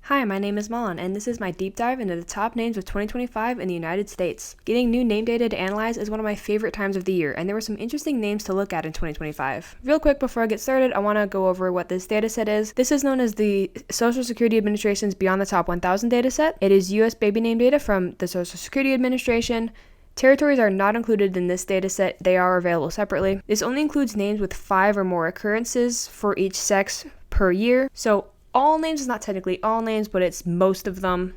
Hi, my name is Malin, and this is my deep dive into the top names of 2025 in the United States. Getting new name data to analyze is one of my favorite times of the year, and there were some interesting names to look at in 2025. Real quick before I get started, I want to go over what this dataset is. This is known as the Social Security Administration's Beyond the Top 1000 dataset. It is U.S. baby name data from the Social Security Administration. Territories are not included in this dataset, they are available separately. This only includes names with 5 or more occurrences for each sex per year, so all names is not technically all names, but it's most of them.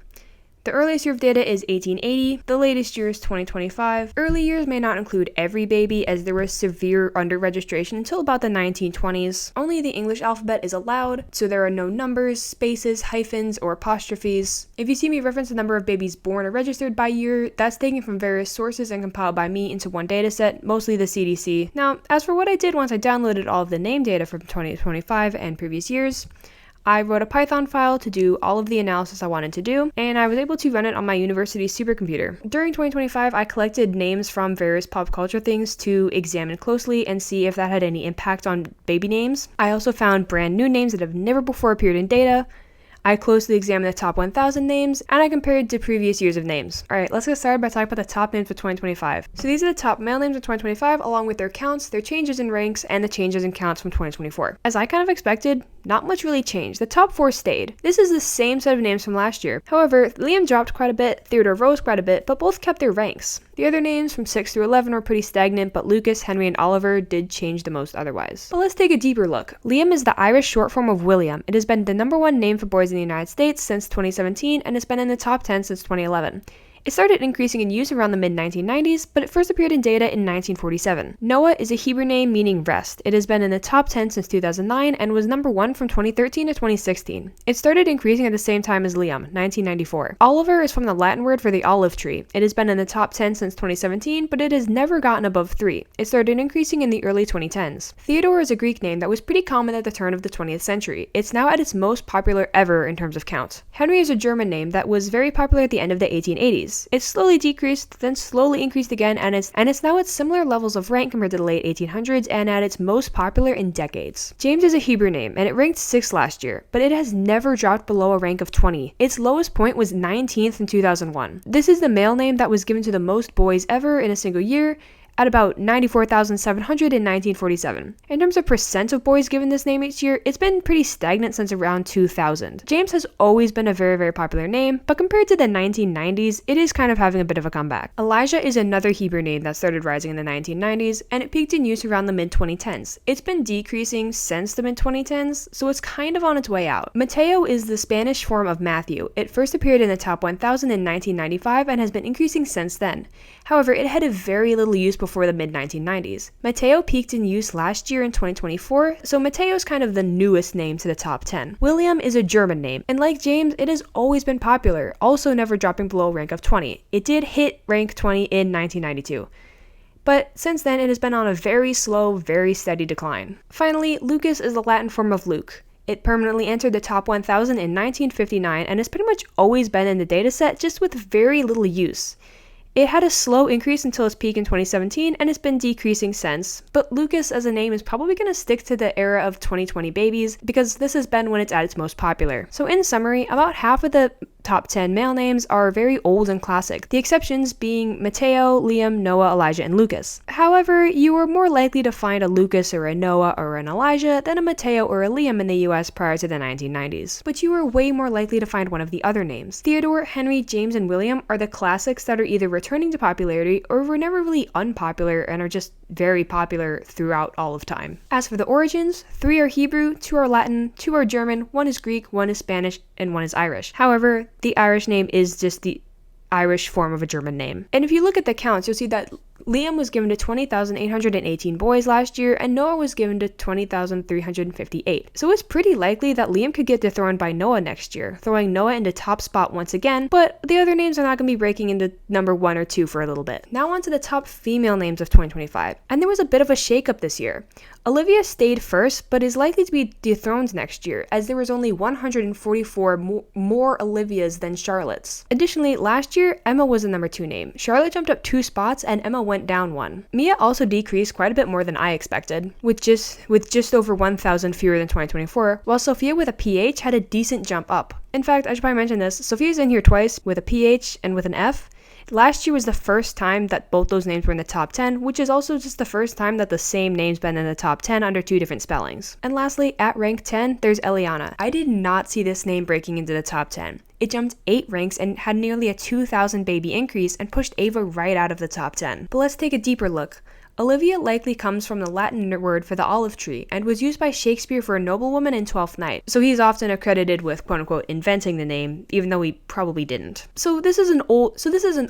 The earliest year of data is 1880, the latest year is 2025. Early years may not include every baby, as there was severe under-registration until about the 1920s. Only the English alphabet is allowed, so there are no numbers, spaces, hyphens, or apostrophes. If you see me reference the number of babies born or registered by year, that's taken from various sources and compiled by me into one dataset, mostly the CDC. Now, as for what I did once I downloaded all of the name data from 2025 and previous years, I wrote a Python file to do all of the analysis I wanted to do, and I was able to run it on my university's supercomputer. During 2025, I collected names from various pop culture things to examine closely and see if that had any impact on baby names. I also found brand new names that have never before appeared in data. I closely examined the top 1,000 names, and I compared to previous years of names. Alright, let's get started by talking about the top names for 2025. So these are the top male names of 2025, along with their counts, their changes in ranks, and the changes in counts from 2024. As I kind of expected, not much really changed. The top 4 stayed. This is the same set of names from last year. However, Liam dropped quite a bit, Theodore rose quite a bit, but both kept their ranks. The other names from 6 through 11 were pretty stagnant, but Lucas, Henry, and Oliver did change the most otherwise. But let's take a deeper look. Liam is the Irish short form of William. It has been the #1 name for boys in the United States since 2017 and has been in the top 10 since 2011. It started increasing in use around the mid-1990s, but it first appeared in data in 1947. Noah is a Hebrew name meaning rest. It has been in the top 10 since 2009 and was #1 from 2013 to 2016. It started increasing at the same time as Liam, 1994. Oliver is from the Latin word for the olive tree. It has been in the top 10 since 2017, but it has never gotten above 3. It started increasing in the early 2010s. Theodore is a Greek name that was pretty common at the turn of the 20th century. It's now at its most popular ever in terms of count. Henry is a German name that was very popular at the end of the 1880s. It slowly decreased, then slowly increased again, and it's now at similar levels of rank compared to the late 1800s and at its most popular in decades. James is a Hebrew name, and it ranked 6th last year, but it has never dropped below a rank of 20. Its lowest point was 19th in 2001. This is the male name that was given to the most boys ever in a single year, at about 94,700 in 1947. In terms of percent of boys given this name each year, it's been pretty stagnant since around 2000. James has always been a very, very popular name, but compared to the 1990s, it is kind of having a bit of a comeback. Elijah is another Hebrew name that started rising in the 1990s, and it peaked in use around the mid-2010s. It's been decreasing since the mid-2010s, so it's kind of on its way out. Mateo is the Spanish form of Matthew. It first appeared in the top 1,000 in 1995 and has been increasing since then. However, it had a very little use before the mid-1990s. Mateo peaked in use last year in 2024, so Mateo is kind of the newest name to the top 10. William is a German name, and like James, it has always been popular, also never dropping below rank of 20. It did hit rank 20 in 1992. But since then, it has been on a very slow, very steady decline. Finally, Lucas is the Latin form of Luke. It permanently entered the top 1,000 in 1959 and has pretty much always been in the dataset, just with very little use. It had a slow increase until its peak in 2017 and has been decreasing since, but Lucas as a name is probably going to stick to the era of 2020 babies because this has been when it's at its most popular. So in summary, about half of the top 10 male names are very old and classic, the exceptions being Mateo, Liam, Noah, Elijah, and Lucas. However, you are more likely to find a Lucas or a Noah or an Elijah than a Mateo or a Liam in the US prior to the 1990s. But you are way more likely to find one of the other names. Theodore, Henry, James, and William are the classics that are either returning to popularity or were never really unpopular and are just very popular throughout all of time. As for the origins, 3 are Hebrew, 2 are Latin, 2 are German, 1 is Greek, 1 is Spanish, and 1 is Irish. However, the Irish name is just the Irish form of a German name. And if you look at the counts, you'll see that Liam was given to 20,818 boys last year, and Noah was given to 20,358. So it's pretty likely that Liam could get dethroned by Noah next year, throwing Noah into top spot once again, but the other names are not going to be breaking into number 1 or 2 for a little bit. Now on to the top female names of 2025. And there was a bit of a shakeup this year. Olivia stayed first, but is likely to be dethroned next year, as there was only 144 more Olivias than Charlottes. Additionally, last year, Emma was the number 2 name. Charlotte jumped up 2 spots, and Emma went down one. Mia also decreased quite a bit more than I expected, with just over 1,000 fewer than 2024, while Sophia with a PH had a decent jump up. In fact, I should probably mention this, Sophia's in here twice with a PH and with an F. Last year was the first time that both those names were in the top 10, which is also just the first time that the same name's been in the top 10 under 2 different spellings. And lastly, at rank 10, there's Ailany. I did not see this name breaking into the top 10. It jumped 8 ranks and had nearly a 2,000 baby increase and pushed Ava right out of the top 10. But let's take a deeper look. Olivia likely comes from the Latin word for the olive tree and was used by Shakespeare for a noblewoman in Twelfth Night, so he's often accredited with quote-unquote inventing the name, even though he probably didn't. So this is an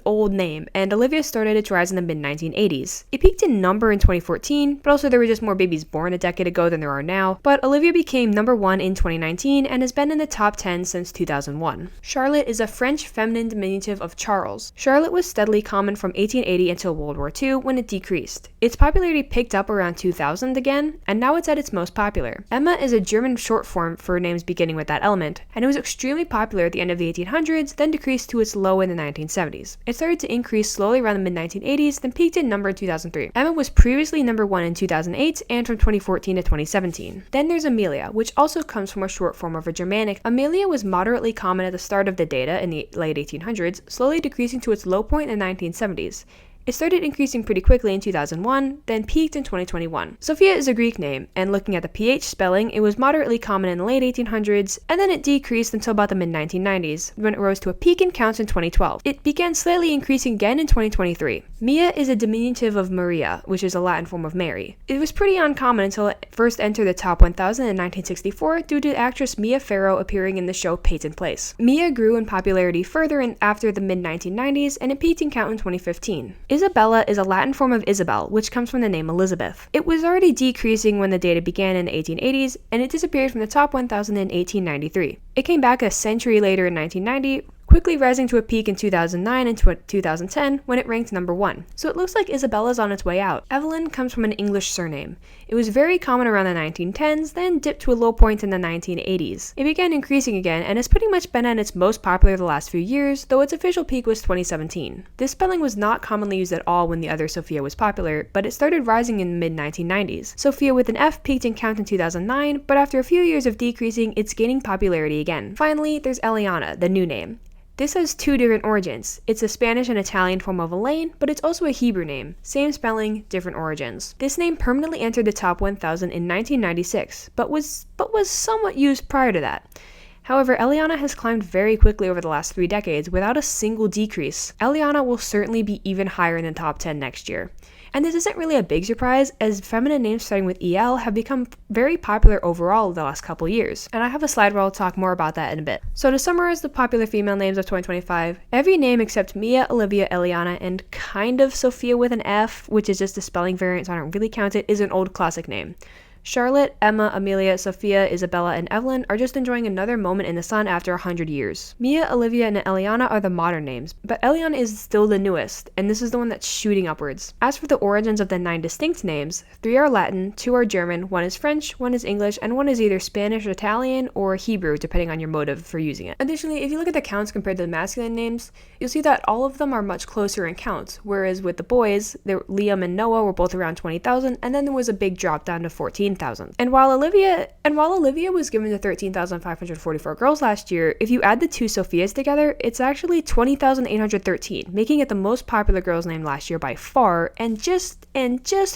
old name, and Olivia started its rise in the mid-1980s. It peaked in number in 2014, but also there were just more babies born a decade ago than there are now, but Olivia became number 1 in 2019 and has been in the top 10 since 2001. Charlotte is a French feminine diminutive of Charles. Charlotte was steadily common from 1880 until World War II, when it decreased. Its popularity picked up around 2000 again, and now it's at its most popular. Emma is a German short form for names beginning with that element, and it was extremely popular at the end of the 1800s, then decreased to its low in the 1970s. It started to increase slowly around the mid-1980s, then peaked in number in 2003. Emma was previously number 1 in 2008, and from 2014 to 2017. Then there's Amelia, which also comes from a short form of a Germanic. Amelia was moderately common at the start of the data in the late 1800s, slowly decreasing to its low point in the 1970s. It started increasing pretty quickly in 2001, then peaked in 2021. Sophia is a Greek name, and looking at the PH spelling, it was moderately common in the late 1800s, and then it decreased until about the mid-1990s, when it rose to a peak in counts in 2012. It began slightly increasing again in 2023. Mia is a diminutive of Maria, which is a Latin form of Mary. It was pretty uncommon until it first entered the top 1,000 in 1964 due to actress Mia Farrow appearing in the show Peyton Place. Mia grew in popularity further after the mid-1990s, and it peaked in count in 2015. Isabella is a Latin form of Isabel, which comes from the name Elizabeth. It was already decreasing when the data began in the 1880s, and it disappeared from the top 1,000 in 1893. It came back a century later in 1990, quickly rising to a peak in 2009 and 2010 when it ranked number 1. So it looks like Isabella's on its way out. Evelyn comes from an English surname. It was very common around the 1910s, then dipped to a low point in the 1980s. It began increasing again and has pretty much been at its most popular the last few years, though its official peak was 2017. This spelling was not commonly used at all when the other Sophia was popular, but it started rising in the mid-1990s. Sophia with an F peaked in count in 2009, but after a few years of decreasing, it's gaining popularity again. Finally, there's Ailany, the new name. This has 2 different origins. It's a Spanish and Italian form of Elaine, but it's also a Hebrew name. Same spelling, different origins. This name permanently entered the top 1,000 in 1996, but was somewhat used prior to that. However, Ailany has climbed very quickly over the last 3 decades without a single decrease. Ailany will certainly be even higher in the top 10 next year. And this isn't really a big surprise, as feminine names starting with EL have become very popular overall the last couple years, and I have a slide where I'll talk more about that in a bit. So to summarize the popular female names of 2025, every name except Mia, Olivia, Ailany, and kind of Sophia with an F, which is just a spelling variant so I don't really count it, is an old classic name. Charlotte, Emma, Amelia, Sophia, Isabella, and Evelyn are just enjoying another moment in the sun after 100 years. Mia, Olivia, and Ailany are the modern names, but Ailany is still the newest, and this is the one that's shooting upwards. As for the origins of the 9 distinct names, 3 are Latin, 2 are German, 1 is French, 1 is English, and 1 is either Spanish, Italian, or Hebrew, depending on your motive for using it. Additionally, if you look at the counts compared to the masculine names, you'll see that all of them are much closer in count, whereas with the boys, Liam and Noah were both around 20,000, and then there was a big drop down to 14,000. And while Olivia was given to 13,544 girls last year, if you add the 2 Sophias together, it's actually 20,813, making it the most popular girl's name last year by far, and just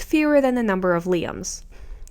fewer than the number of Liams.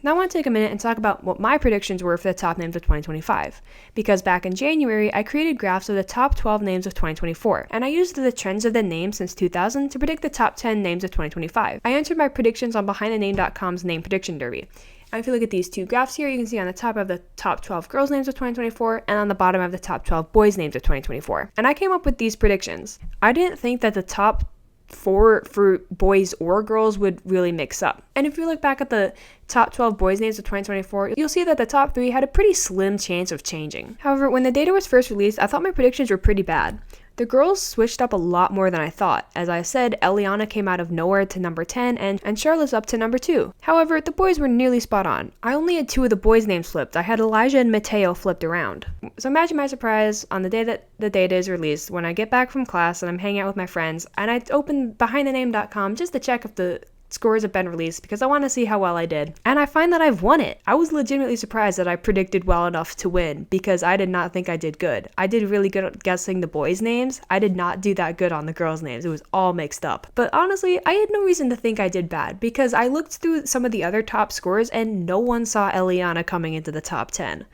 Now I want to take a minute and talk about what my predictions were for the top names of 2025, because back in January, I created graphs of the top 12 names of 2024, and I used the trends of the names since 2000 to predict the top 10 names of 2025. I entered my predictions on BehindTheName.com's Name Prediction Derby. And if you look at these 2 graphs here, you can see on the top of the top 12 girls' names of 2024, and on the bottom of the top 12 boys' names of 2024. And I came up with these predictions. I didn't think that the top 4 for boys or girls would really mix up. And if you look back at the top 12 boys' names of 2024, you'll see that the top 3 had a pretty slim chance of changing. However, when the data was first released, I thought my predictions were pretty bad. The girls switched up a lot more than I thought. As I said, Ailany came out of nowhere to number 10 and Charlotte's up to number 2. However, the boys were nearly spot on. I only had 2 of the boys' names flipped. I had Elijah and Mateo flipped around. So imagine my surprise on the day that the data is released when I get back from class and I'm hanging out with my friends and I open behindthename.com just to check if the scores have been released because I want to see how well I did. And I find that I've won it. I was legitimately surprised that I predicted well enough to win because I did not think I did good. I did really good at guessing the boys' names. I did not do that good on the girls' names. It was all mixed up. But honestly, I had no reason to think I did bad because I looked through some of the other top scores and no one saw Ailany coming into the top 10.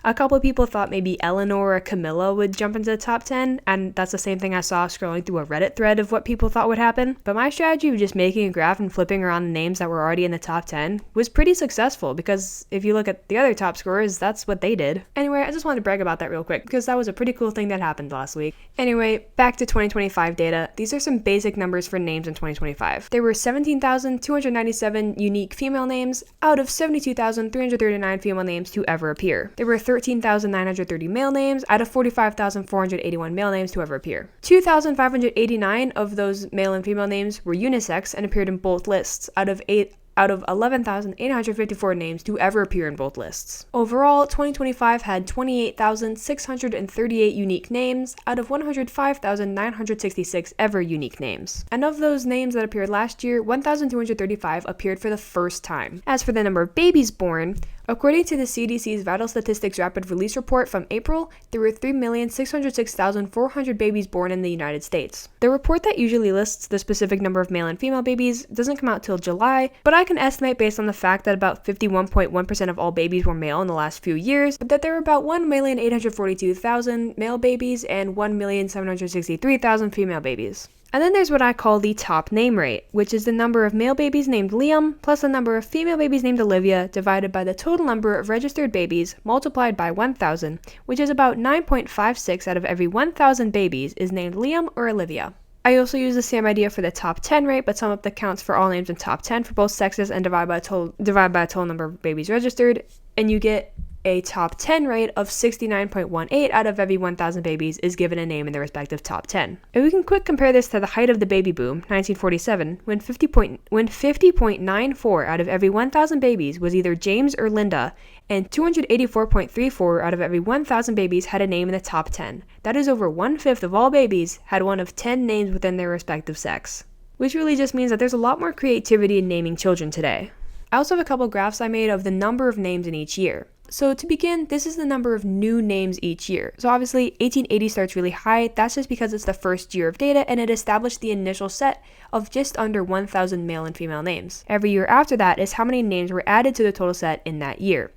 A couple of people thought maybe Eleanor or Camilla would jump into the top 10, and that's the same thing I saw scrolling through a Reddit thread of what people thought would happen. But my strategy of just making a graph and flipping around the names that were already in the top 10 was pretty successful because if you look at the other top scorers, that's what they did. Anyway, I just wanted to brag about that real quick because that was a pretty cool thing that happened last week. Anyway, back to 2025 data. These are some basic numbers for names in 2025. There were 17,297 unique female names out of 72,339 female names to ever appear. There were 13,930 male names out of 45,481 male names to ever appear. 2,589 of those male and female names were unisex and appeared in both lists out of 11,854 names to ever appear in both lists. Overall, 2025 had 28,638 unique names out of 105,966 ever unique names. And of those names that appeared last year, 1,235 appeared for the first time. As for the number of babies born, according to the CDC's Vital Statistics Rapid Release Report from April, there were 3,606,400 babies born in the United States. The report that usually lists the specific number of male and female babies doesn't come out till July, but I can estimate based on the fact that about 51.1% of all babies were male in the last few years, but that there were about 1,842,000 male babies and 1,763,000 female babies. And then there's what I call the top name rate, which is the number of male babies named Liam plus the number of female babies named Olivia divided by the total number of registered babies multiplied by 1,000, which is about 9.56 out of every 1,000 babies is named Liam or Olivia. I also use the same idea for the top 10 rate, but sum up the counts for all names in top 10 for both sexes and divide by a total number of babies registered, and you get a top 10 rate of 69.18 out of every 1,000 babies is given a name in the respective top 10. And we can quick compare this to the height of the baby boom, 1947, when 50.94 out of every 1,000 babies was either James or Linda, and 284.34 out of every 1,000 babies had a name in the top 10. That is over 1/5 of all babies had one of 10 names within their respective sex. Which really just means that there's a lot more creativity in naming children today. I also have a couple graphs I made of the number of names in each year. So to begin, this is the number of new names each year. So obviously 1880 starts really high. That's just because it's the first year of data and it established the initial set of just under 1,000 male and female names. Every year after that is how many names were added to the total set in that year.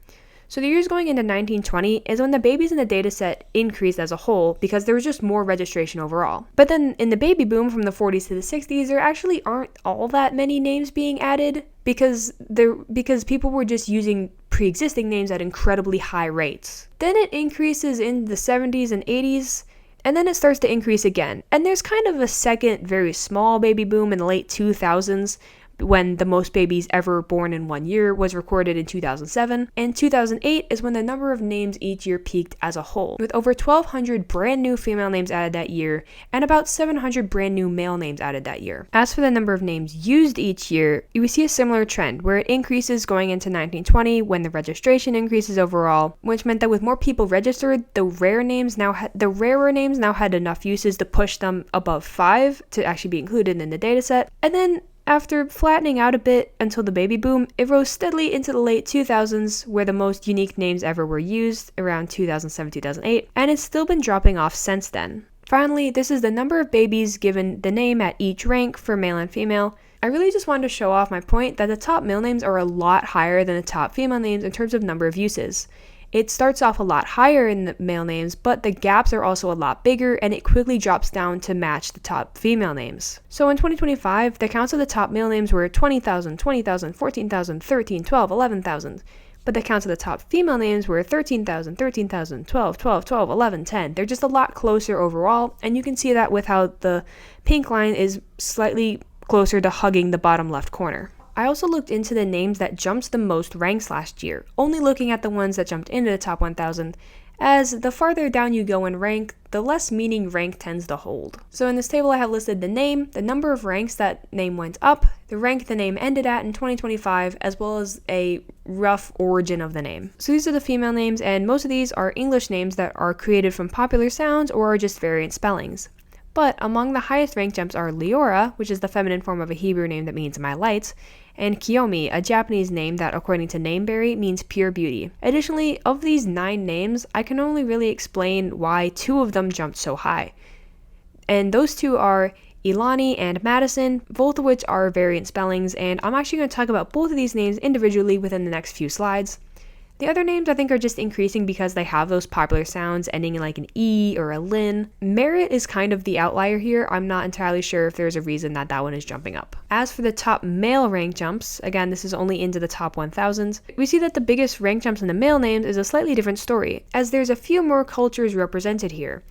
So the years going into 1920 is when the babies in the data set increased as a whole because there was just more registration overall. But then in the baby boom from the 40s to the 60s, there actually aren't all that many names being added because people were just using pre-existing names at incredibly high rates. Then it increases in the 70s and 80s, and then it starts to increase again. And there's kind of a second very small baby boom in the late 2000s when the most babies ever born in 1 year was recorded in 2007, and 2008 is when the number of names each year peaked as a whole, with over 1,200 brand new female names added that year, and about 700 brand new male names added that year. As for the number of names used each year, we see a similar trend, where it increases going into 1920 when the registration increases overall, which meant that with more people registered, the rarer names now had enough uses to push them above 5 to actually be included in the dataset, and then after flattening out a bit until the baby boom, it rose steadily into the late 2000s where the most unique names ever were used, around 2007-2008, and it's still been dropping off since then. Finally, this is the number of babies given the name at each rank for male and female. I really just wanted to show off my point that the top male names are a lot higher than the top female names in terms of number of uses. It starts off a lot higher in the male names, but the gaps are also a lot bigger and it quickly drops down to match the top female names. So in 2025, the counts of the top male names were 20,000, 20,000, 14,000, 13, 12, 11,000. But the counts of the top female names were 13,000, 13,000, 12, 12, 12, 11, 10. They're just a lot closer overall, and you can see that with how the pink line is slightly closer to hugging the bottom left corner. I also looked into the names that jumped the most ranks last year, only looking at the ones that jumped into the top 1,000, as the farther down you go in rank, the less meaning rank tends to hold. So in this table I have listed the name, the number of ranks that name went up, the rank the name ended at in 2025, as well as a rough origin of the name. So these are the female names, and most of these are English names that are created from popular sounds or are just variant spellings. But among the highest rank jumps are Leora, which is the feminine form of a Hebrew name that means my light, and Kiyomi, a Japanese name that, according to Nameberry, means pure beauty. Additionally, of these 9 names, I can only really explain why 2 of them jumped so high. And those 2 are Ailany and Madison, both of which are variant spellings, and I'm actually going to talk about both of these names individually within the next few slides. The other names I think are just increasing because they have those popular sounds ending in like an E or a lin. Merit is kind of the outlier here. I'm not entirely sure if there's a reason that one is jumping up. As for the top male rank jumps, again, this is only into the top 1000, we see that the biggest rank jumps in the male names is a slightly different story, as there's a few more cultures represented here.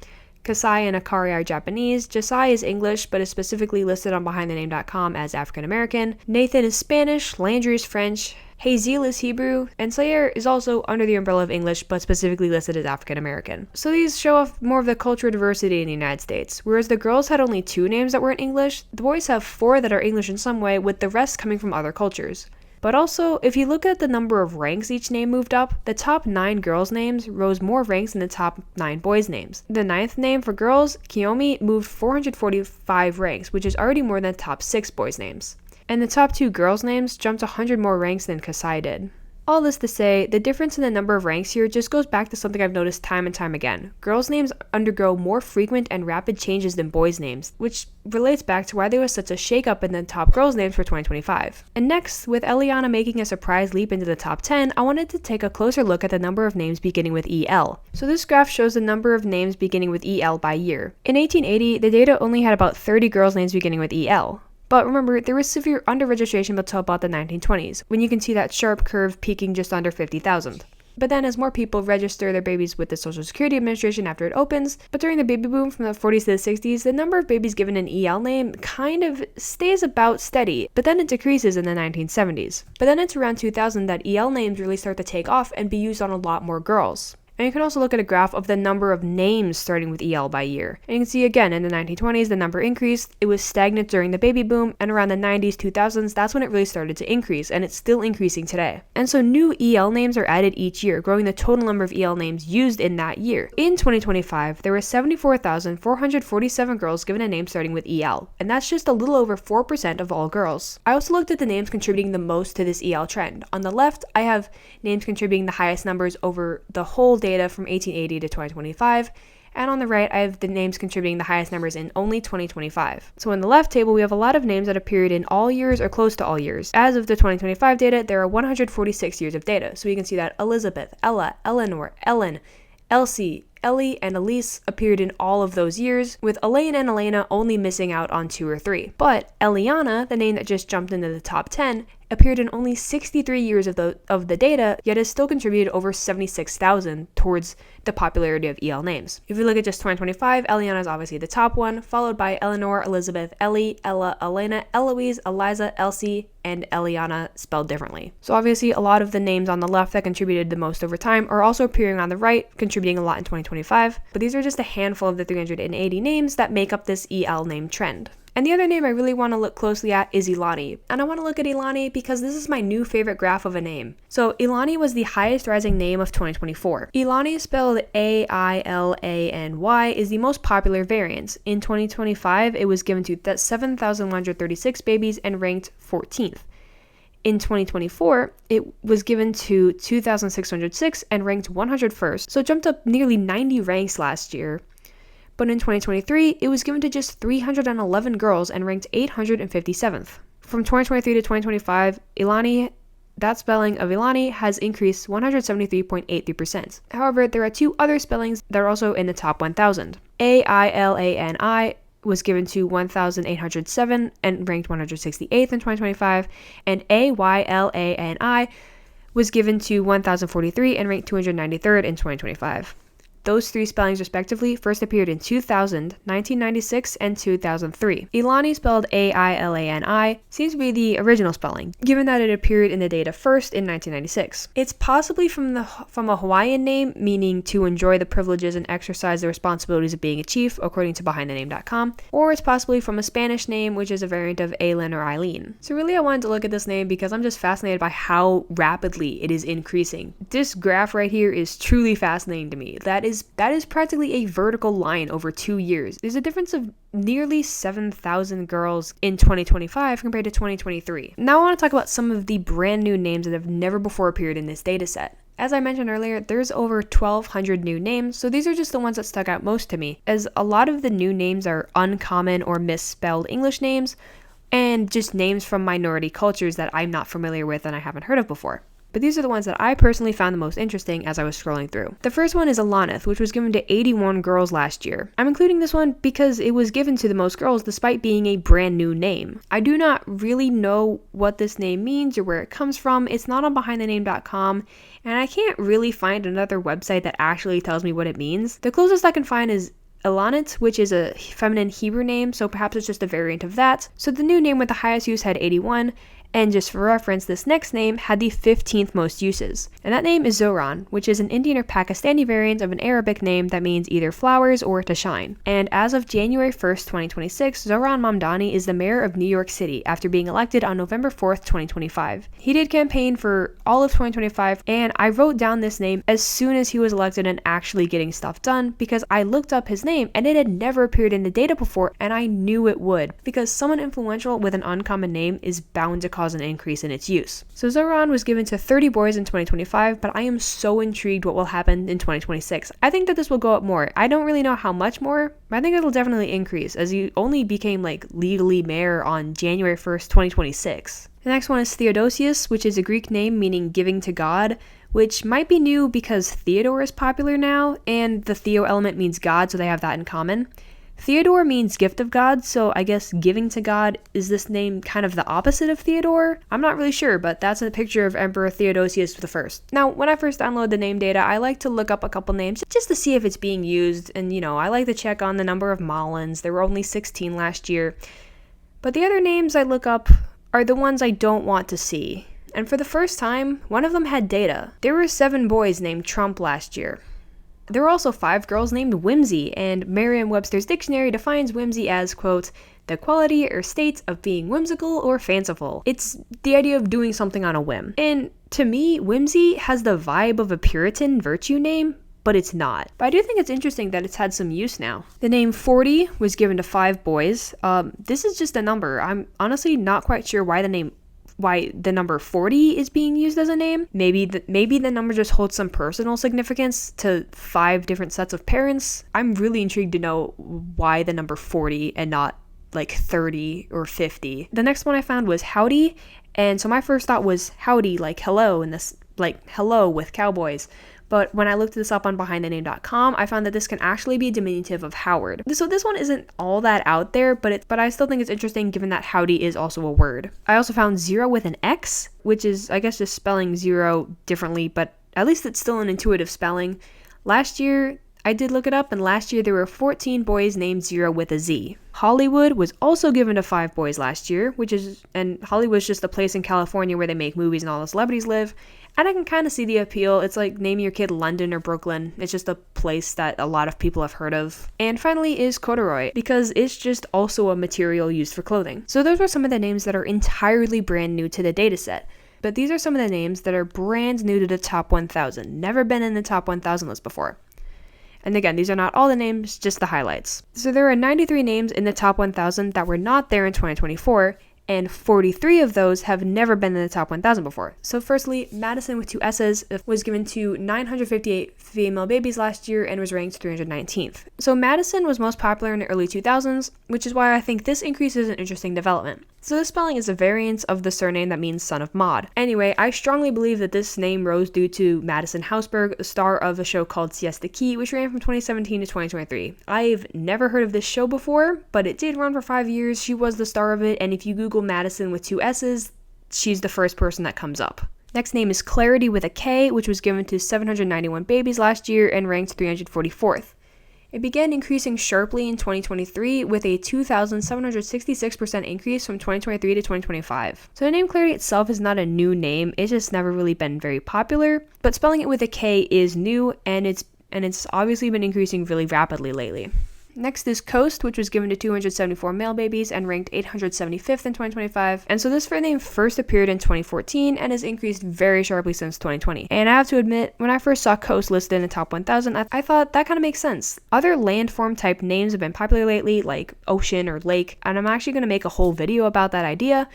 Kasai and Akari are Japanese, Jasai is English, but is specifically listed on BehindTheName.com as African American, Nathan is Spanish, Landry is French, Hazel is Hebrew, and Sayer is also under the umbrella of English, but specifically listed as African American. So these show off more of the cultural diversity in the United States. Whereas the girls had only 2 names that weren't English, the boys have 4 that are English in some way, with the rest coming from other cultures. But also, if you look at the number of ranks each name moved up, the top 9 girls' names rose more ranks than the top 9 boys' names. The 9th name for girls, Kiyomi, moved 445 ranks, which is already more than the top 6 boys' names. And the top 2 girls' names jumped 100 more ranks than Kasai did. All this to say, the difference in the number of ranks here just goes back to something I've noticed time and time again. Girls' names undergo more frequent and rapid changes than boys' names, which relates back to why there was such a shakeup in the top girls' names for 2025. And next, with Ailany making a surprise leap into the top 10, I wanted to take a closer look at the number of names beginning with EL. So this graph shows the number of names beginning with EL by year. In 1880, the data only had about 30 girls' names beginning with EL. But remember, there was severe under-registration until about the 1920s, when you can see that sharp curve peaking just under 50,000. But then as more people register their babies with the Social Security Administration after it opens, but during the baby boom from the 40s to the 60s, the number of babies given an EL name kind of stays about steady, but then it decreases in the 1970s. But then it's around 2000 that EL names really start to take off and be used on a lot more girls. And you can also look at a graph of the number of names starting with EL by year. And you can see again, in the 1920s, the number increased, it was stagnant during the baby boom, and around the 90s, 2000s, that's when it really started to increase, and it's still increasing today. And so new EL names are added each year, growing the total number of EL names used in that year. In 2025, there were 74,447 girls given a name starting with EL, and that's just a little over 4% of all girls. I also looked at the names contributing the most to this EL trend. On the left, I have names contributing the highest numbers over the whole data from 1880 to 2025, and on the right I have the names contributing the highest numbers in only 2025. So in the left table we have a lot of names that appeared in all years or close to all years. As of the 2025 data, there are 146 years of data, so you can see that Elizabeth, Ella, Eleanor, Ellen, Elsie, Ellie, and Elise appeared in all of those years, with Elaine and Elena only missing out on 2 or 3. But Eliana, the name that just jumped into the top 10, appeared in only 63 years of the data, yet has still contributed over 76,000 towards the popularity of EL names. If we look at just 2025, Eliana is obviously the top one, followed by Eleanor, Elizabeth, Ellie, Ella, Elena, Eloise, Eliza, Elsie, and Eliana spelled differently. So obviously a lot of the names on the left that contributed the most over time are also appearing on the right, contributing a lot in 2025, but these are just a handful of the 380 names that make up this EL name trend. And the other name I really want to look closely at is Ailany. And I want to look at Ailany because this is my new favorite graph of a name. So Ailany was the highest rising name of 2024. Ailany, spelled A-I-L-A-N-Y, is the most popular variant. In 2025, it was given to 7,136 babies and ranked 14th. In 2024, it was given to 2,606 and ranked 101st, so it jumped up nearly 90 ranks last year. But in 2023, it was given to just 311 girls and ranked 857th. From 2023 to 2025, Ailany, that spelling of Ailany, has increased 173.83%. However, there are 2 other spellings that are also in the top 1,000. A-I-L-A-N-I was given to 1,807 and ranked 168th in 2025, and A-Y-L-A-N-I was given to 1,043 and ranked 293rd in 2025. Those three spellings respectively first appeared in 2000, 1996, and 2003. Ailany, spelled Ailani, seems to be the original spelling, given that it appeared in the data first in 1996. It's possibly from a Hawaiian name, meaning to enjoy the privileges and exercise the responsibilities of being a chief, according to BehindTheName.com, or it's possibly from a Spanish name, which is a variant of Ailyn or Eileen. So really I wanted to look at this name because I'm just fascinated by how rapidly it is increasing. This graph right here is truly fascinating to me. That is practically a vertical line over 2 years. There's a difference of nearly 7,000 girls in 2025 compared to 2023. Now I want to talk about some of the brand new names that have never before appeared in this data set. As I mentioned earlier, there's over 1,200 new names, so these are just the ones that stuck out most to me, as a lot of the new names are uncommon or misspelled English names, and just names from minority cultures that I'm not familiar with and I haven't heard of before. But these are the ones that I personally found the most interesting as I was scrolling through. The first one is Ailany, which was given to 81 girls last year. I'm including this one because it was given to the most girls despite being a brand new name. I do not really know what this name means or where it comes from. It's not on BehindTheName.com, and I can't really find another website that actually tells me what it means. The closest I can find is Ailany, which is a feminine Hebrew name, so perhaps it's just a variant of that. So the new name with the highest use had 81, and just for reference, this next name had the 15th most uses. And that name is Zohran, which is an Indian or Pakistani variant of an Arabic name that means either flowers or to shine. And as of January 1st, 2026, Zohran Mamdani is the mayor of New York City after being elected on November 4th, 2025. He did campaign for all of 2025, and I wrote down this name as soon as he was elected and actually getting stuff done because I looked up his name and it had never appeared in the data before, and I knew it would because someone influential with an uncommon name is bound to cause an increase in its use. So Zohran was given to 30 boys in 2025, but I am so intrigued what will happen in 2026. I think that this will go up more. I don't really know how much more, but I think it'll definitely increase as he only became legally mayor on January 1st, 2026. The next one is Theodosius, which is a Greek name meaning giving to God, which might be new because Theodore is popular now, and the Theo element means God, so they have that in common. Theodore means gift of God, so I guess giving to God, is this name kind of the opposite of Theodore? I'm not really sure, but that's a picture of Emperor Theodosius I. Now, when I first download the name data, I like to look up a couple names just to see if it's being used, and I like to check on the number of Malins. There were only 16 last year. But the other names I look up are the ones I don't want to see. And for the first time, one of them had data. There were 7 boys named Trump last year. There were also 5 girls named Whimsy, and Merriam-Webster's dictionary defines whimsy as, quote, the quality or state of being whimsical or fanciful. It's the idea of doing something on a whim. And to me, whimsy has the vibe of a Puritan virtue name, but it's not. But I do think it's interesting that it's had some use now. The name 40 was given to 5 boys. This is just a number. I'm honestly not quite sure why the number 40 is being used as a name. Maybe the number just holds some personal significance to 5 different sets of parents. I'm really intrigued to know why the number 40 and not 30 or 50. The next one I found was Howdy, and so my first thought was howdy, like hello, and this hello with cowboys. But when I looked this up on BehindTheName.com, I found that this can actually be a diminutive of Howard. So this one isn't all that out there, but I still think it's interesting given that howdy is also a word. I also found zero with an X, which is, I guess, just spelling zero differently, but at least it's still an intuitive spelling. Last year, I did look it up, and last year there were 14 boys named Zero with a Z. Hollywood was also given to 5 boys last year, and Hollywood's just a place in California where they make movies and all the celebrities live. And I can kind of see the appeal. It's like naming your kid London or Brooklyn. It's just a place that a lot of people have heard of. And finally is corduroy, because it's just also a material used for clothing. So those are some of the names that are entirely brand new to the dataset. But these are some of the names that are brand new to the top 1,000, never been in the top 1,000 list before. And again, these are not all the names, just the highlights. So there are 93 names in the top 1,000 that were not there in 2024, and 43 of those have never been in the top 1,000 before. So firstly, Madison with 2 S's was given to 958 female babies last year and was ranked 319th. So Madison was most popular in the early 2000s, which is why I think this increase is an interesting development. So this spelling is a variant of the surname that means son of Maud. Anyway, I strongly believe that this name rose due to Madison Hausberg, the star of a show called Siesta Key, which ran from 2017 to 2023. I've never heard of this show before, but it did run for 5 years. She was the star of it, and if you Google Madison with 2 S's, she's the first person that comes up. Next name is Clarity with a K, which was given to 791 babies last year and ranked 344th. It began increasing sharply in 2023 with a 2,766% increase from 2023 to 2025. So the name Clarity itself is not a new name, it's just never really been very popular, but spelling it with a K is new, and it's obviously been increasing really rapidly lately. Next is Coast, which was given to 274 male babies and ranked 875th in 2025. And so this name first appeared in 2014 and has increased very sharply since 2020. And I have to admit, when I first saw Coast listed in the top 1,000, I thought that kind of makes sense. Other landform type names have been popular lately, like ocean or lake, and I'm actually going to make a whole video about that idea.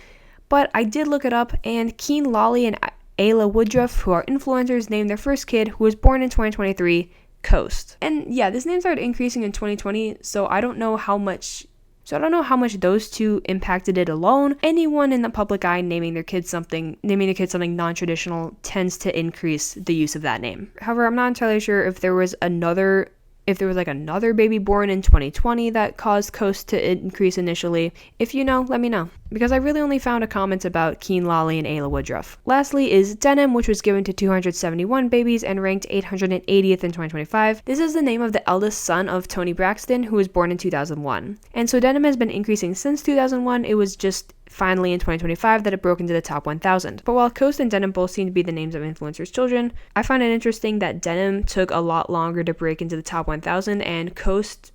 But I did look it up, and Keen Lawley and Ayla Woodruff, who are influencers, named their first kid, who was born in 2023, Coast. And yeah, this name started increasing in 2020, so I don't know how much those two impacted it alone. Anyone in the public eye naming their kid something non-traditional tends to increase the use of that name. However, I'm not entirely sure if there was another baby born in 2020 that caused Coast to increase initially. If you know, let me know, because I really only found a comment about Keen Lawley and Ayla Woodruff. Lastly is Denim, which was given to 271 babies and ranked 880th in 2025. This is the name of the eldest son of Toni Braxton, who was born in 2001. And so Denim has been increasing since 2001. It was just finally in 2025 that it broke into the top 1,000. But while Coast and Denim both seem to be the names of influencers' children, I find it interesting that Denim took a lot longer to break into the top 1,000 and Coast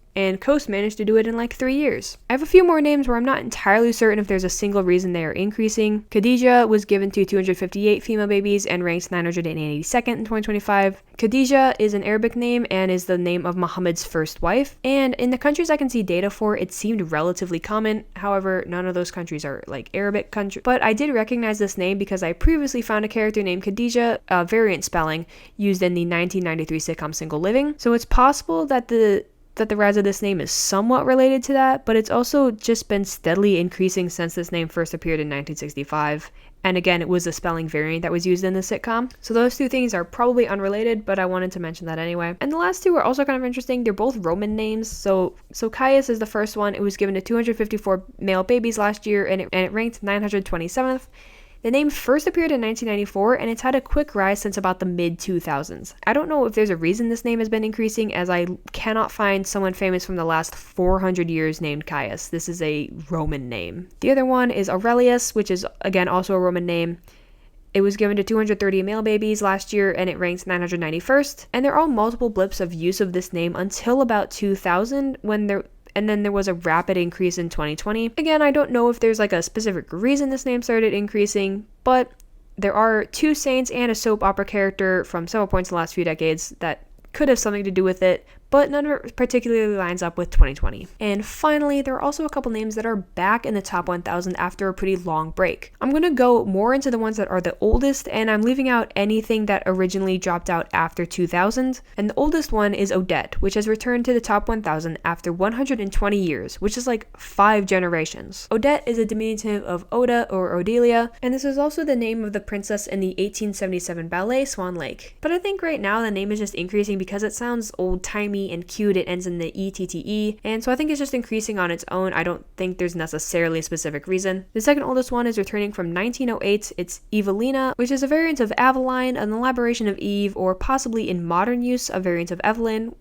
managed to do it in like 3 years. I have a few more names where I'm not entirely certain if there's a single reason they are increasing. Khadija was given to 258 female babies and ranks 982nd in 2025. Khadija is an Arabic name and is the name of Muhammad's first wife. And in the countries I can see data for, it seemed relatively common. However, none of those countries are like Arabic countries. But I did recognize this name because I previously found a character named Khadija, a variant spelling, used in the 1993 sitcom Single Living. So it's possible that the rise of this name is somewhat related to that, but it's also just been steadily increasing since this name first appeared in 1965. And again, it was a spelling variant that was used in the sitcom. So those two things are probably unrelated, but I wanted to mention that anyway. And the last two are also kind of interesting. They're both Roman names. So Caius is the first one. It was given to 254 male babies last year, and it ranked 927th. The name first appeared in 1994, and it's had a quick rise since about the mid-2000s. I don't know if there's a reason this name has been increasing, as I cannot find someone famous from the last 400 years named Caius. This is a Roman name. The other one is Aurelius, which is, again, also a Roman name. It was given to 230 male babies last year, and it ranks 991st. And there are all multiple blips of use of this name until about 2000, and then there was a rapid increase in 2020. Again, I don't know if there's like a specific reason this name started increasing, but there are two saints and a soap opera character from several points in the last few decades that could have something to do with it, but none of it particularly lines up with 2020. And finally, there are also a couple names that are back in the top 1,000 after a pretty long break. I'm going to go more into the ones that are the oldest, and I'm leaving out anything that originally dropped out after 2000. And the oldest one is Odette, which has returned to the top 1,000 after 120 years, which is like 5 generations. Odette is a diminutive of Oda or Odelia, and this is also the name of the princess in the 1877 ballet Swan Lake. But I think right now the name is just increasing because it sounds old-timey and cute. It ends in the ETTE, and so I think it's just increasing on its own. I don't think there's necessarily a specific reason. The second oldest one is returning from 1908. It's Evelina, which is a variant of Aveline, an elaboration of Eve, or possibly in modern use a variant of Evelyn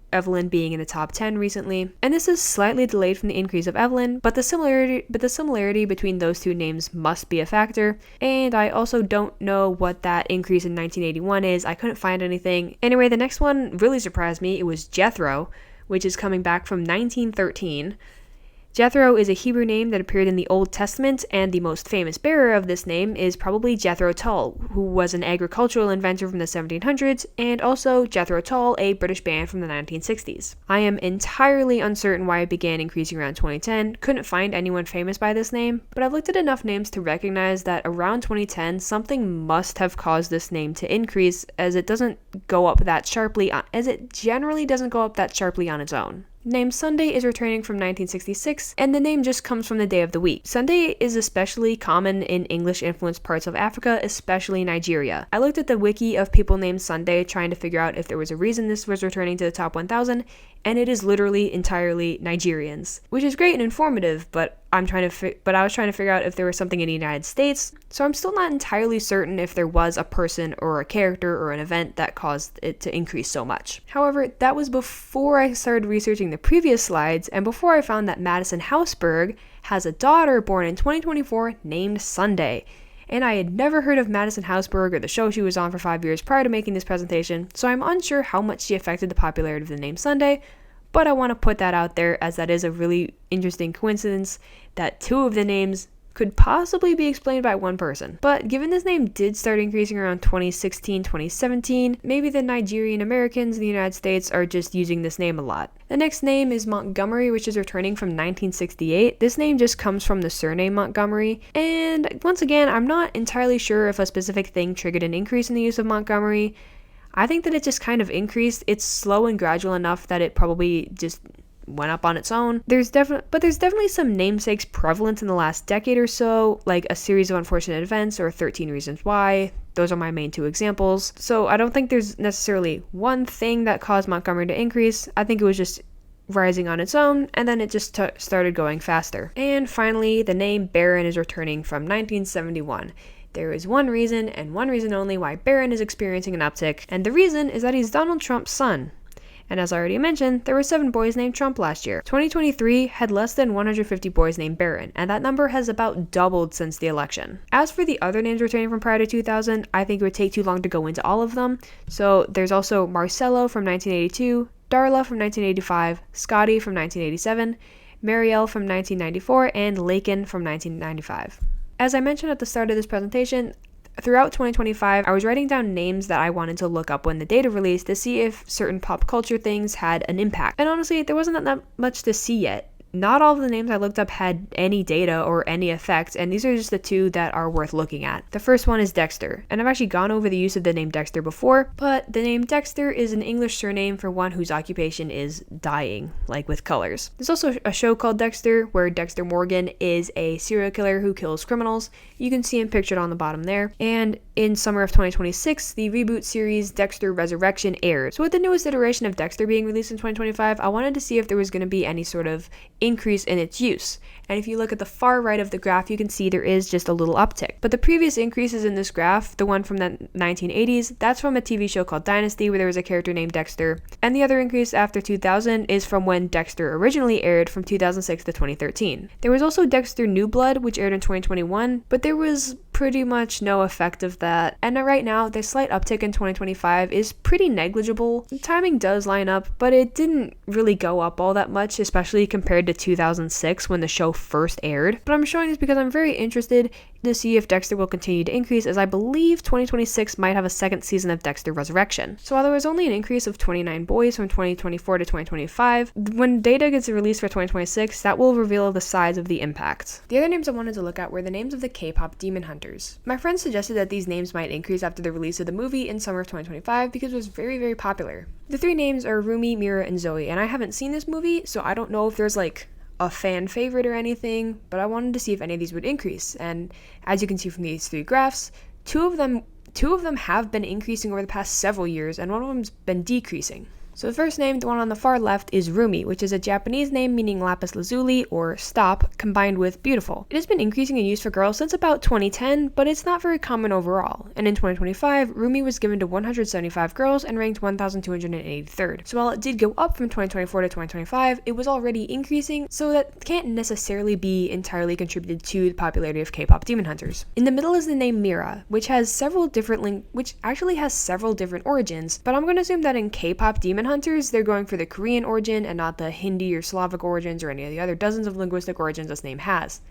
being in the top 10 recently. And this is slightly delayed from the increase of Evelyn, but the similarity between those two names must be a factor. And I also don't know what that increase in 1981 is. I couldn't find anything. Anyway, the next one really surprised me. It was Jethro, which is coming back from 1913. Jethro is a Hebrew name that appeared in the Old Testament, and the most famous bearer of this name is probably Jethro Tull, who was an agricultural inventor from the 1700s, and also Jethro Tull, a British band from the 1960s. I am entirely uncertain why it began increasing around 2010, couldn't find anyone famous by this name, but I've looked at enough names to recognize that around 2010, something must have caused this name to increase, as it generally doesn't go up that sharply on its own. Name Sunday is returning from 1966, and the name just comes from the day of the week. Sunday is especially common in English-influenced parts of Africa, especially Nigeria. I looked at the wiki of people named Sunday trying to figure out if there was a reason this was returning to the top 1,000, and it is literally entirely Nigerians, which is great and informative, but I was trying to figure out if there was something in the United States, so I'm still not entirely certain if there was a person or a character or an event that caused it to increase so much. However, that was before I started researching the previous slides, and before I found that Madison Hausberg has a daughter born in 2024 named Sunday. And I had never heard of Madison Hausberg or the show she was on for 5 years prior to making this presentation, so I'm unsure how much she affected the popularity of the name Sunday, but I want to put that out there as that is a really interesting coincidence that two of the names could possibly be explained by one person. But given this name did start increasing around 2016, 2017, maybe the Nigerian Americans in the United States are just using this name a lot. The next name is Montgomery, which is returning from 1968. This name just comes from the surname Montgomery, and once again, I'm not entirely sure if a specific thing triggered an increase in the use of Montgomery. I think that it just kind of increased. It's slow and gradual enough that it probably just went up on its own. There's definitely some namesakes prevalent in the last decade or so, like A Series of Unfortunate Events or 13 Reasons Why. Those are my main two examples. So I don't think there's necessarily one thing that caused Montgomery to increase. I think it was just rising on its own, and then it just started going faster. And finally, the name Barron is returning from 1971. There is one reason, and one reason only, why Barron is experiencing an uptick, and the reason is that he's Donald Trump's son. And as I already mentioned, there were 7 boys named Trump last year. 2023 had less than 150 boys named Barron, and that number has about doubled since the election. As for the other names returning from prior to 2000, I think it would take too long to go into all of them. So there's also Marcello from 1982, Darla from 1985, Scotty from 1987, Marielle from 1994, and Lakin from 1995. As I mentioned at the start of this presentation, throughout 2025, I was writing down names that I wanted to look up when the data released to see if certain pop culture things had an impact. And honestly, there wasn't that much to see yet. Not all of the names I looked up had any data or any effect, and these are just the 2 that are worth looking at. The first one is Dexter, and I've actually gone over the use of the name Dexter before, but the name Dexter is an English surname for one whose occupation is dyeing, like with colors. There's also a show called Dexter, where Dexter Morgan is a serial killer who kills criminals. You can see him pictured on the bottom there. And in summer of 2026, the reboot series Dexter Resurrection aired. So with the newest iteration of Dexter being released in 2025, I wanted to see if there was going to be any sort of increase in its use. And if you look at the far right of the graph, you can see there is just a little uptick. But the previous increases in this graph, the one from the 1980s, that's from a TV show called Dynasty where there was a character named Dexter. And the other increase after 2000 is from when Dexter originally aired from 2006 to 2013. There was also Dexter New Blood, which aired in 2021, but there was pretty much no effect of that. And right now, the slight uptick in 2025 is pretty negligible. The timing does line up, but it didn't really go up all that much, especially compared to 2006 when the show first aired. But I'm showing this because I'm very interested to see if Dexter will continue to increase, as I believe 2026 might have a second season of Dexter Resurrection. So while there was only an increase of 29 boys from 2024 to 2025, when data gets released for 2026, that will reveal the size of the impact. The other names I wanted to look at were the names of the K-pop demon hunters. My friends suggested that these names might increase after the release of the movie in summer of 2025 because it was very, very popular. The 3 names are Rumi, Mira, and Zoe, and I haven't seen this movie, so I don't know if there's like a fan favorite or anything, but I wanted to see if any of these would increase. And as you can see from these 3 graphs, two of them have been increasing over the past several years, and one of them's been decreasing. So the first name, the one on the far left, is Rumi, which is a Japanese name meaning lapis lazuli, or stop, combined with beautiful. It has been increasing in use for girls since about 2010, but it's not very common overall. And in 2025, Rumi was given to 175 girls and ranked 1,283rd. So while it did go up from 2024 to 2025, it was already increasing, so that can't necessarily be entirely contributed to the popularity of K-pop demon hunters. In the middle is the name Mira, which actually has several different origins, but I'm going to assume that in K-pop demon hunters, they're going for the Korean origin and not the Hindi or Slavic origins or any of the other dozens of linguistic origins this name has.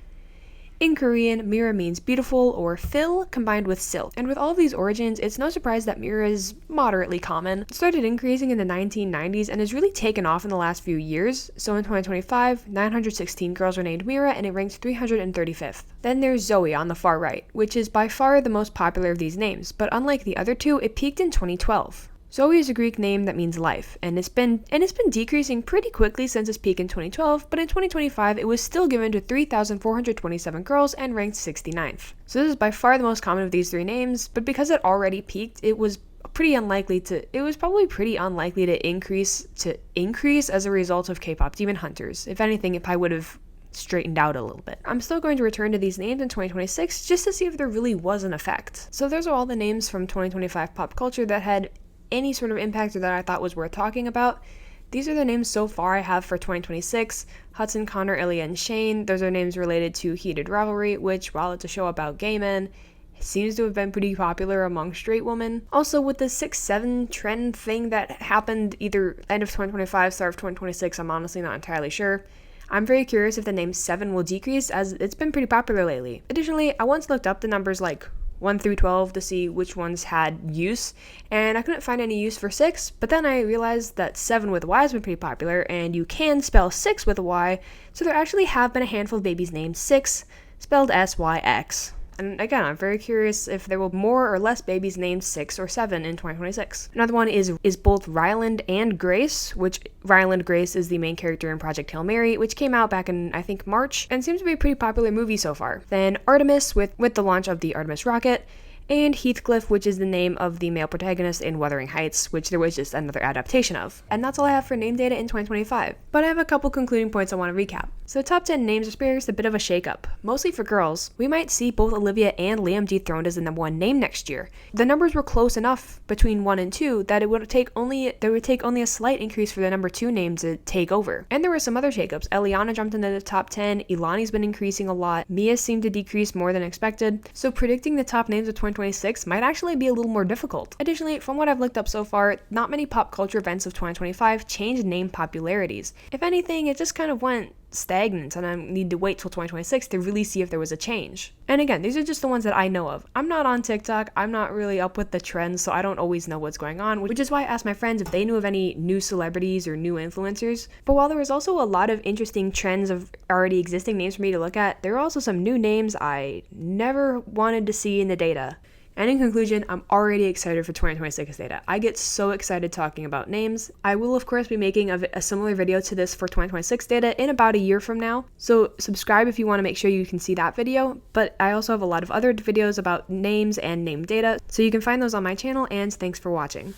In Korean, Mira means beautiful or fill combined with silk. And with all of these origins, it's no surprise that Mira is moderately common. It started increasing in the 1990s and has really taken off in the last few years. So in 2025, 916 girls were named Mira and it ranked 335th. Then there's Zoe on the far right, which is by far the most popular of these names, but unlike the other 2, it peaked in 2012. Zoe is a Greek name that means life, and it's been decreasing pretty quickly since its peak in 2012, but in 2025 it was still given to 3,427 girls and ranked 69th. So this is by far the most common of these 3 names, but because it already peaked, it was probably pretty unlikely to increase as a result of K-pop demon hunters. If anything, it probably would have straightened out a little bit. I'm still going to return to these names in 2026 just to see if there really was an effect. So those are all the names from 2025 pop culture that had any sort of impact or that I thought was worth talking about. These are the names so far I have for 2026. Hudson, Connor, Ilya, and Shane. Those are names related to Heated Rivalry, which, while it's a show about gay men, seems to have been pretty popular among straight women. Also, with the 6-7 trend thing that happened either end of 2025, start of 2026, I'm honestly not entirely sure. I'm very curious if the name 7 will decrease, as it's been pretty popular lately. Additionally, I once looked up the numbers like 1 through 12 to see which ones had use, and I couldn't find any use for 6, but then I realized that 7 with a Y has been pretty popular, and you can spell 6 with a Y, so there actually have been a handful of babies named 6, spelled S-Y-X. And again, I'm very curious if there will be more or less babies named 6 or 7 in 2026. Another one is both Ryland and Grace, which Ryland Grace is the main character in Project Hail Mary, which came out back in, I think, March, and seems to be a pretty popular movie so far. Then Artemis with the launch of the Artemis rocket, and Heathcliff, which is the name of the male protagonist in Wuthering Heights, which there was just another adaptation of. And that's all I have for name data in 2025. But I have a couple concluding points I want to recap. So the top 10 names experienced a bit of a shakeup. Mostly for girls, we might see both Olivia and Liam dethroned as the number 1 name next year. The numbers were close enough between 1 and 2 that there would take only a slight increase for the number 2 name to take over. And there were some other shakeups. Eliana jumped into the top 10, Ailany's been increasing a lot, Mia seemed to decrease more than expected, so predicting the top names of 2026 might actually be a little more difficult. Additionally, from what I've looked up so far, not many pop culture events of 2025 changed name popularities. If anything, it just kind of went stagnant, and I need to wait till 2026 to really see if there was a change. And again, these are just the ones that I know of. I'm not on TikTok, I'm not really up with the trends, so I don't always know what's going on, which is why I asked my friends if they knew of any new celebrities or new influencers. But while there was also a lot of interesting trends of already existing names for me to look at, there are also some new names I never wanted to see in the data. And in conclusion, I'm already excited for 2026 data. I get so excited talking about names. I will of course be making a similar video to this for 2026 data in about a year from now. So subscribe if you want to make sure you can see that video. But I also have a lot of other videos about names and name data, so you can find those on my channel, and thanks for watching.